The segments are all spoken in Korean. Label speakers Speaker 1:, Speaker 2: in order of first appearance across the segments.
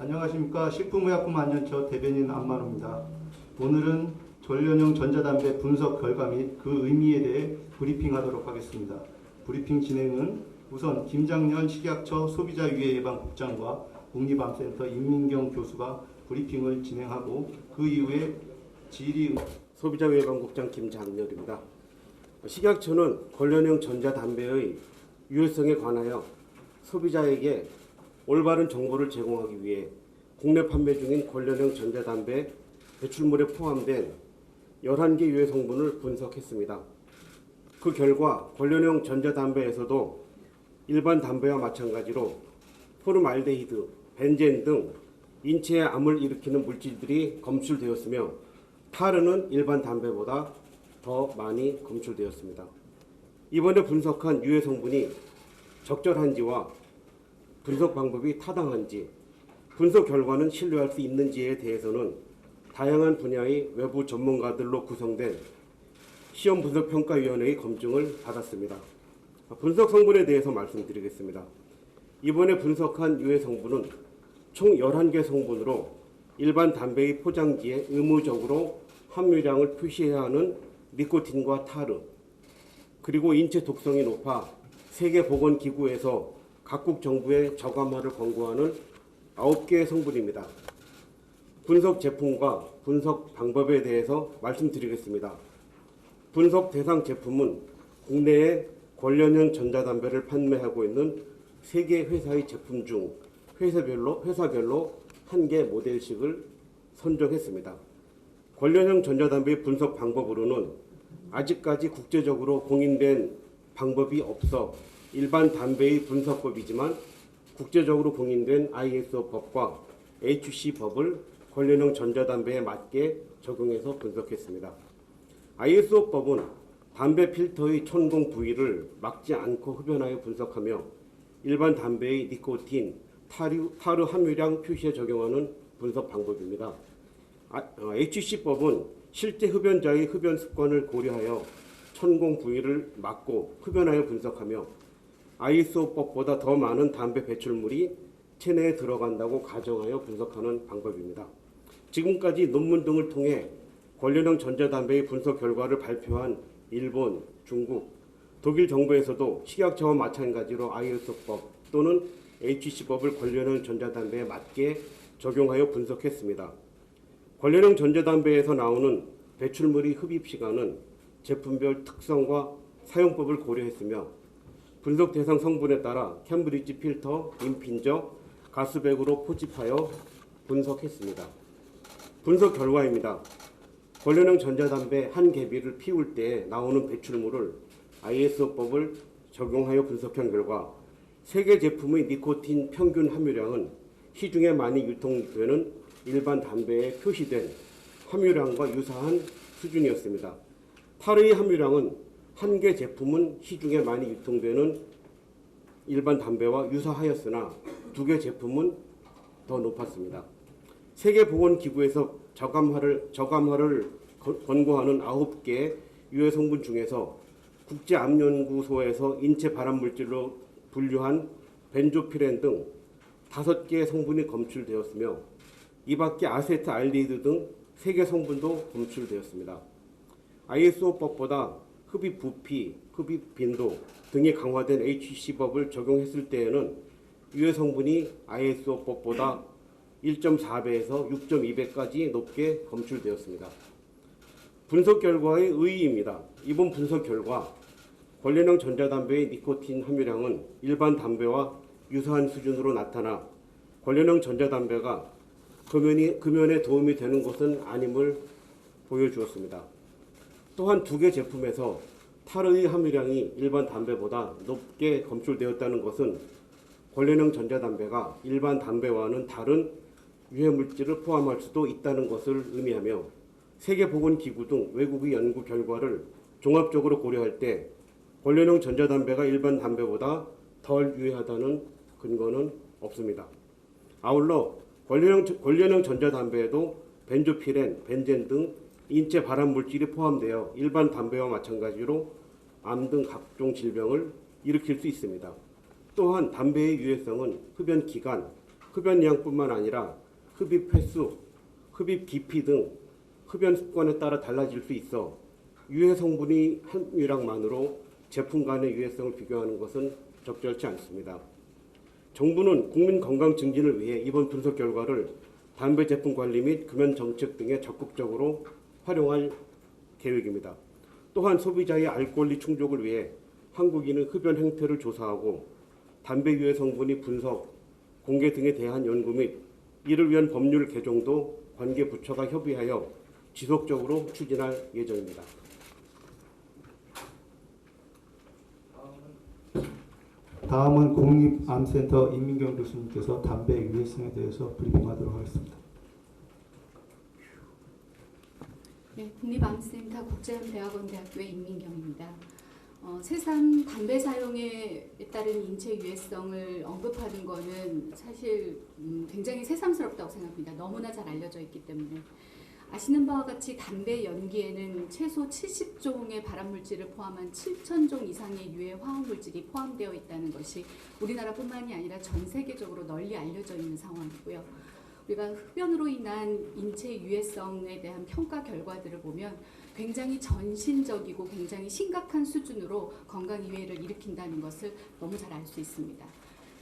Speaker 1: 안녕하십니까. 식품의약품안전처 대변인 안만호입니다. 오늘은 전련용 전자담배 분석 결과 및 그 의미에 대해 브리핑하도록 하겠습니다. 브리핑 진행은 우선 김장년 식약처 소비자유해예방국장과 국립암센터 임민경 교수가 브리핑을 진행하고 그 이후에
Speaker 2: 소비자유해방국장 김장렬입니다. 식약처는 관련형 전자담배의 유해성에 관하여 소비자에게 올바른 정보를 제공하기 위해 국내 판매 중인 관련형 전자담배 배출물에 포함된 11개 유해 성분을 분석했습니다. 그 결과 관련형 전자담배에서도 일반 담배와 마찬가지로 포름알데히드, 벤젠 등 인체에 암을 일으키는 물질들이 검출되었으며 타르는 일반 담배보다 더 많이 검출되었습니다. 이번에 분석한 유해 성분이 적절한지와 분석 방법이 타당한지, 분석 결과는 신뢰할 수 있는지에 대해서는 다양한 분야의 외부 전문가들로 구성된 시험분석평가위원회의 검증을 받았습니다. 분석 성분에 대해서 말씀드리겠습니다. 이번에 분석한 유해 성분은 총 11개 성분으로 일반 담배의 포장지에 의무적으로 함유량을 표시해야 하는 니코틴과 타르, 그리고 인체 독성이 높아 세계보건기구에서 각국 정부의 저감화를 권고하는 9개의 성분입니다. 분석 제품과 분석 방법에 대해서 말씀드리겠습니다. 분석 대상 제품은 국내에 관련형 전자담배를 판매하고 있는 3개 회사의 제품 중 회사별로 1개 모델씩을 선정했습니다. 관련형 전자담배 분석 방법으로는 아직까지 국제적으로 공인된 방법이 없어 일반 담배의 분석법이지만 국제적으로 공인된 ISO 법과 HC 법을 관련형 전자담배에 맞게 적용해서 분석했습니다. ISO 법은 담배 필터의 천공 부위를 막지 않고 흡연하여 분석하며 일반 담배의 니코틴, 타르 함유량 표시에 적용하는 분석 방법입니다. HC법은 실제 흡연자의 흡연 습관을 고려하여 천공 부위를 막고 흡연하여 분석하며 ISO법보다 더 많은 담배 배출물이 체내에 들어간다고 가정하여 분석하는 방법입니다. 지금까지 논문 등을 통해 관련형 전자담배의 분석 결과를 발표한 일본, 중국, 독일 정부에서도 식약처와 마찬가지로 ISO법 또는 HC법을 관련형 전자담배에 맞게 적용하여 분석했습니다. 관련형 전자담배에서 나오는 배출물의 흡입 시간은 제품별 특성과 사용법을 고려했으며 분석 대상 성분에 따라 캠브리지 필터, 임핀저, 가스백으로 포집하여 분석했습니다. 분석 결과입니다. 관련형 전자담배 한 개비를 피울 때 나오는 배출물을 ISO법을 적용하여 분석한 결과 3개 제품의 니코틴 평균 함유량은 시중에 많이 유통되는 일반 담배에 표시된 함유량과 유사한 수준이었습니다. 타르의 함유량은 1개 제품은 시중에 많이 유통되는 일반 담배와 유사하였으나 2개 제품은 더 높았습니다. 세계보건기구에서 저감화를 권고하는 9개 유해 성분 중에서 국제암연구소에서 인체 발암물질로 분류한 벤조피렌 등 5개 성분이 검출되었으며 이 밖에 아세트알데히드 등 3개 성분도 검출되었습니다. ISO법보다 흡입 부피, 흡입 빈도 등이 강화된 HC법을 적용했을 때에는 유해 성분이 ISO법보다 1.4배에서 6.2배까지 높게 검출되었습니다. 분석 결과의 의의입니다. 이번 분석 결과 관련형 전자담배의 니코틴 함유량은 일반 담배와 유사한 수준으로 나타나 관련형 전자담배가 금연에 도움이 되는 것은 아님을 보여주었습니다. 또한 2개 제품에서 타르의 함유량이 일반 담배보다 높게 검출되었다는 것은 관련형 전자담배가 일반 담배와는 다른 유해물질을 포함할 수도 있다는 것을 의미하며 세계보건기구 등 외국의 연구 결과를 종합적으로 고려할 때 관련형 전자담배가 일반 담배보다 덜 유해하다는 근거는 없습니다. 아울러 관련형 전자담배에도 벤조피렌, 벤젠 등 인체 발암물질이 포함되어 일반 담배와 마찬가지로 암 등 각종 질병을 일으킬 수 있습니다. 또한 담배의 유해성은 흡연 기간, 흡연량뿐만 아니라 흡입 횟수, 흡입 깊이 등 흡연 습관에 따라 달라질 수 있어 유해 성분이 함유량만으로 제품 간의 유해성을 비교하는 것은 적절치 않습니다. 정부는 국민 건강 증진을 위해 이번 분석 결과를 담배 제품 관리 및 금연 정책 등에 적극적으로 활용할 계획입니다. 또한 소비자의 알 권리 충족을 위해 한국인의 흡연 행태를 조사하고 담배 유해 성분이 분석, 공개 등에 대한 연구 및 이를 위한 법률 개정도 관계 부처가 협의하여 지속적으로 추진할 예정입니다.
Speaker 1: 다음은 국립암센터 임민경 교수님께서 담배 유해성에 대해서 브리핑하도록 하겠습니다.
Speaker 3: 네, 국립암센터 국제대학원대학교의 임민경입니다. 새삼 담배 사용에 따른 인체 유해성을 언급하는 것은 사실 굉장히 새삼스럽다고 생각합니다. 너무나 잘 알려져 있기 때문에. 아시는 바와 같이 담배 연기에는 최소 70종의 발암물질을 포함한 7,000종 이상의 유해 화학물질이 포함되어 있다는 것이 우리나라뿐만이 아니라 전 세계적으로 널리 알려져 있는 상황이고요. 우리가 흡연으로 인한 인체 유해성에 대한 평가 결과들을 보면 굉장히 전신적이고 굉장히 심각한 수준으로 건강 이외를 일으킨다는 것을 너무 잘 알 수 있습니다.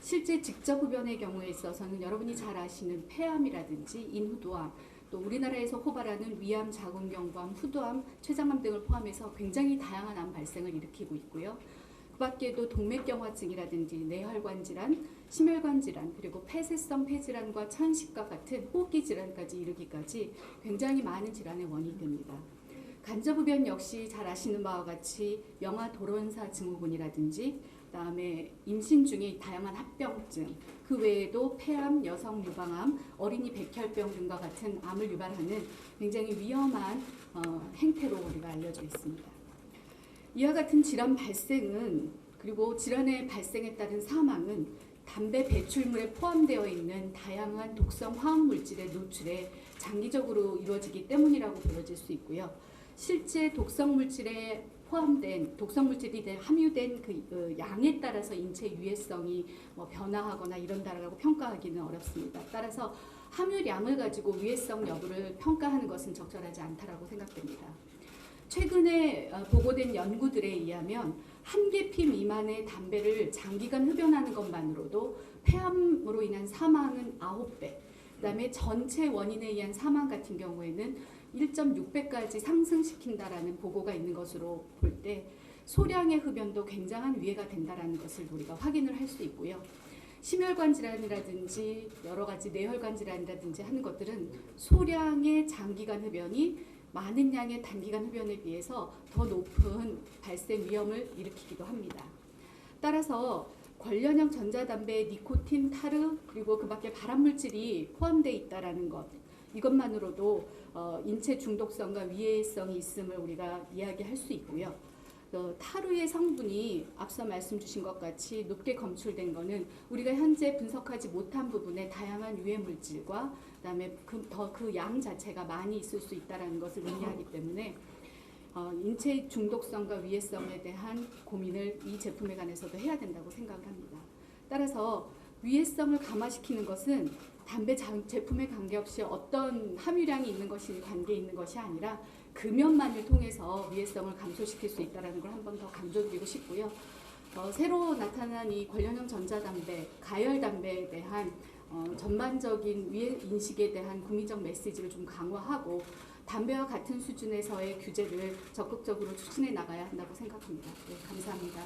Speaker 3: 실제 직접 흡연의 경우에 있어서는 여러분이 잘 아시는 폐암이라든지 인후두암, 또 우리나라에서 호발하는 위암, 자궁경부암, 후두암, 췌장암 등을 포함해서 굉장히 다양한 암 발생을 일으키고 있고요. 그 밖에도 동맥경화증이라든지 뇌혈관 질환, 심혈관 질환, 그리고 폐쇄성 폐질환과 천식과 같은 호흡기 질환까지 이르기까지 굉장히 많은 질환의 원인이 됩니다. 간접흡연 역시 잘 아시는 바와 같이 영아 돌원사 증후군이라든지 그다음에 임신 중에 다양한 합병증, 그 외에도 폐암, 여성 유방암, 어린이 백혈병 등과 같은 암을 유발하는 굉장히 위험한 행태로 우리가 알려져 있습니다. 이와 같은 질환 발생은 그리고 질환의 발생에 따른 사망은 담배 배출물에 포함되어 있는 다양한 독성 화학물질의 노출에 장기적으로 이루어지기 때문이라고 보여질 수 있고요. 실제 독성물질에 포함된 독성물질이 함유된 그 양에 따라서 인체 유해성이 변화하거나 이런다라고 평가하기는 어렵습니다. 따라서 함유량을 가지고 유해성 여부를 평가하는 것은 적절하지 않다라고 생각됩니다. 최근에 보고된 연구들에 의하면 한 개피 미만의 담배를 장기간 흡연하는 것만으로도 폐암으로 인한 사망은 9배, 그다음에 전체 원인에 의한 사망 같은 경우에는 1.6배까지 상승시킨다라는 보고가 있는 것으로 볼 때 소량의 흡연도 굉장한 위해가 된다라는 것을 우리가 확인을 할 수 있고요. 심혈관 질환이라든지 여러 가지 뇌혈관 질환이라든지 하는 것들은 소량의 장기간 흡연이 많은 양의 단기간 흡연에 비해서 더 높은 발생 위험을 일으키기도 합니다. 따라서 관련형 전자담배에 니코틴, 타르 그리고 그 밖에 발암물질이 포함되어 있다는 것, 이것만으로도 인체 중독성과 위해성이 있음을 우리가 이야기할 수 있고요. 타르의 성분이 앞서 말씀 주신 것 같이 높게 검출된 것은 우리가 현재 분석하지 못한 부분의 다양한 유해 물질과 그다음에 그 양 자체가 많이 있을 수 있다는 것을 의미하기 때문에 인체 중독성과 위해성에 대한 고민을 이 제품에 관해서도 해야 된다고 생각을 합니다. 따라서 위해성을 감화시키는 것은 담배 제품에 관계없이 어떤 함유량이 있는 것이 관계 있는 것이 아니라 금연만을 통해서 위해성을 감소시킬 수 있다는 걸 한 번 더 강조드리고 싶고요. 새로 나타난 이 관련형 전자담배, 가열담배에 대한 전반적인 위해 인식에 대한 국민적 메시지를 좀 강화하고 담배와 같은 수준에서의 규제를 적극적으로 추진해 나가야 한다고 생각합니다. 네, 감사합니다.